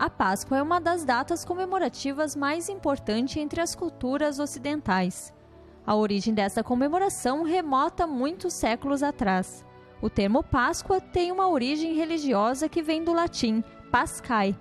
A Páscoa é uma das datas comemorativas mais importantes entre as culturas ocidentais. A origem dessa comemoração remota muitos séculos atrás. O termo Páscoa tem uma origem religiosa que vem do latim Paschae.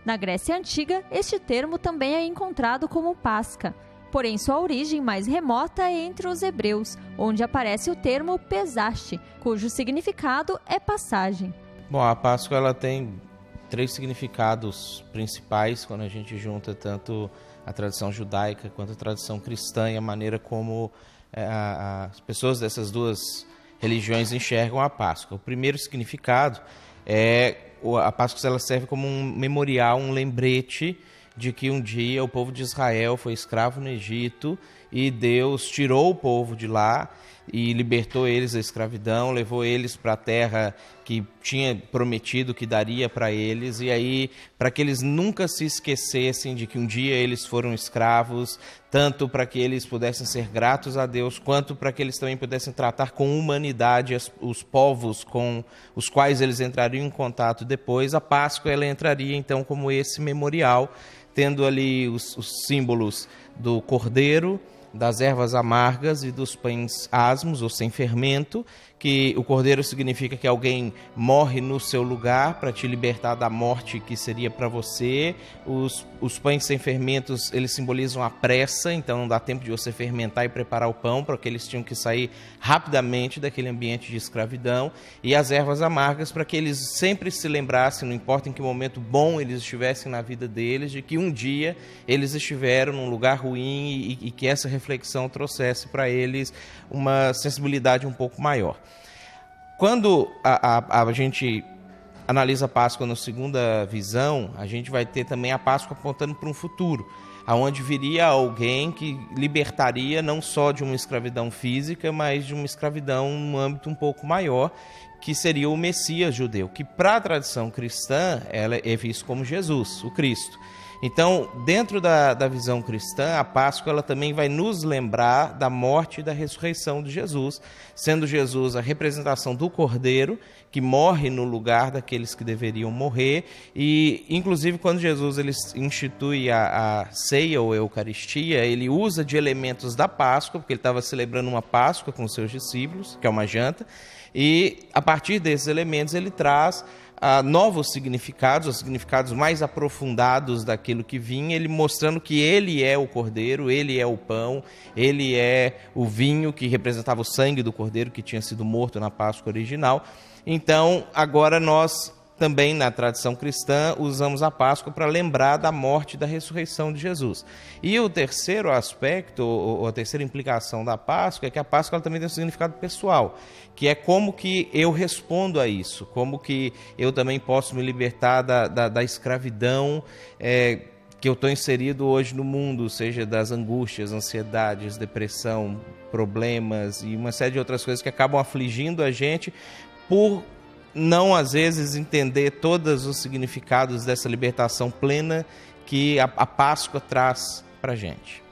Na Grécia Antiga, este termo também é encontrado como Páscoa, porém sua origem mais remota é entre os hebreus, onde aparece o termo Pesach, cujo significado é passagem. Bom, a Páscoa ela tem 3 significados principais quando a gente junta tanto a tradição judaica quanto a tradição cristã e a maneira como as pessoas dessas duas religiões enxergam a Páscoa. O primeiro significado é a Páscoa ela serve como um memorial, um lembrete de que um dia o povo de Israel foi escravo no Egito e Deus tirou o povo de lá e libertou eles da escravidão, levou eles para a terra que tinha prometido que daria para eles, e aí para que eles nunca se esquecessem de que um dia eles foram escravos, tanto para que eles pudessem ser gratos a Deus, quanto para que eles também pudessem tratar com humanidade os povos com os quais eles entrariam em contato depois. A Páscoa ela entraria então como esse memorial, tendo ali os símbolos do cordeiro, das ervas amargas e dos pães asmos ou sem fermento, que o cordeiro significa que alguém morre no seu lugar para te libertar da morte que seria para você. Os pães sem fermentos, eles simbolizam a pressa, então não dá tempo de você fermentar e preparar o pão, porque eles tinham que sair rapidamente daquele ambiente de escravidão. E as ervas amargas, para que eles sempre se lembrassem, não importa em que momento bom eles estivessem na vida deles, de que um dia eles estiveram num lugar ruim e que essa reflexão trouxesse para eles uma sensibilidade um pouco maior. Quando a gente analisa a Páscoa na segunda visão, a gente vai ter também a Páscoa apontando para um futuro, aonde viria alguém que libertaria não só de uma escravidão física, mas de uma escravidão num âmbito um pouco maior, que seria o Messias judeu, que para a tradição cristã ela é visto como Jesus, o Cristo. Então, dentro da visão cristã, a Páscoa ela também vai nos lembrar da morte e da ressurreição de Jesus, sendo Jesus a representação do Cordeiro, que morre no lugar daqueles que deveriam morrer. E, inclusive, quando Jesus ele institui a ceia ou a Eucaristia, ele usa de elementos da Páscoa, porque ele estava celebrando uma Páscoa com os seus discípulos, que é uma janta, e a partir desses elementos ele traz novos significados, os significados mais aprofundados daquilo que vinha, ele mostrando que ele é o Cordeiro, ele é o pão, ele é o vinho que representava o sangue do Cordeiro que tinha sido morto na Páscoa original. Então, agora nós também na tradição cristã usamos a Páscoa para lembrar da morte e da ressurreição de Jesus. E o terceiro aspecto, ou a terceira implicação da Páscoa, é que a Páscoa ela também tem um significado pessoal, que é como que eu respondo a isso, como que eu também posso me libertar da escravidão que eu estou inserido hoje no mundo, seja das angústias, ansiedades, depressão, problemas e uma série de outras coisas que acabam afligindo a gente por não, às vezes, entender todos os significados dessa libertação plena que a Páscoa traz para a gente.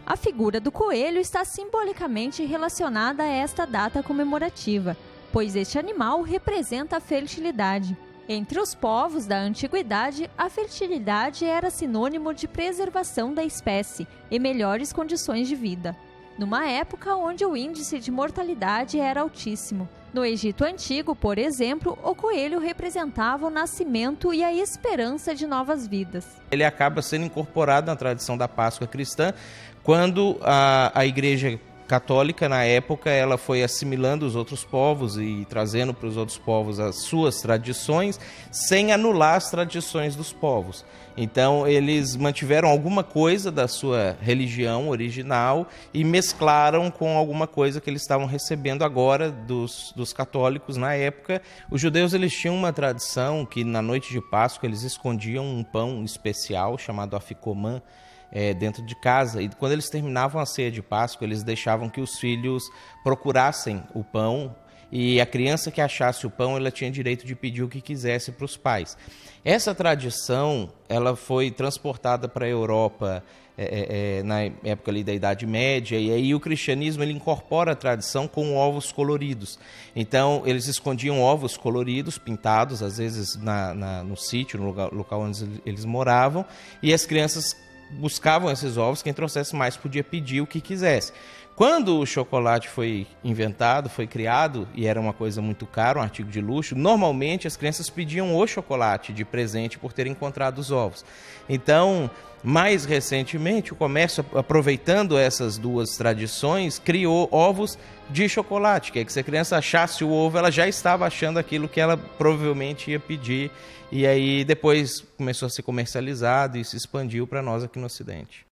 A figura do coelho está simbolicamente relacionada a esta data comemorativa, pois este animal representa a fertilidade. Entre os povos da antiguidade, a fertilidade era sinônimo de preservação da espécie e melhores condições de vida, numa época onde o índice de mortalidade era altíssimo. No Egito Antigo, por exemplo, o coelho representava o nascimento e a esperança de novas vidas. Ele acaba sendo incorporado na tradição da Páscoa cristã, quando a Igreja Católica, na época, ela foi assimilando os outros povos e trazendo para os outros povos as suas tradições, sem anular as tradições dos povos. Então, eles mantiveram alguma coisa da sua religião original e mesclaram com alguma coisa que eles estavam recebendo agora dos católicos na época. Os judeus eles tinham uma tradição que, na noite de Páscoa, eles escondiam um pão especial chamado afikoman, dentro de casa, e quando eles terminavam a ceia de Páscoa, eles deixavam que os filhos procurassem o pão, e a criança que achasse o pão, ela tinha direito de pedir o que quisesse para os pais. Essa tradição, ela foi transportada para a Europa na época ali da Idade Média, e aí o cristianismo ele incorpora a tradição com ovos coloridos. Então, eles escondiam ovos coloridos, pintados, às vezes no sítio, no local onde eles moravam, e as crianças buscavam esses ovos, quem trouxesse mais podia pedir o que quisesse. Quando o chocolate foi inventado, foi criado, e era uma coisa muito cara, um artigo de luxo, normalmente as crianças pediam o chocolate de presente por terem encontrado os ovos. Então, mais recentemente, o comércio, aproveitando essas duas tradições, criou ovos de chocolate, que é que se a criança achasse o ovo, ela já estava achando aquilo que ela provavelmente ia pedir, e aí depois começou a ser comercializado e se expandiu para nós aqui no Ocidente.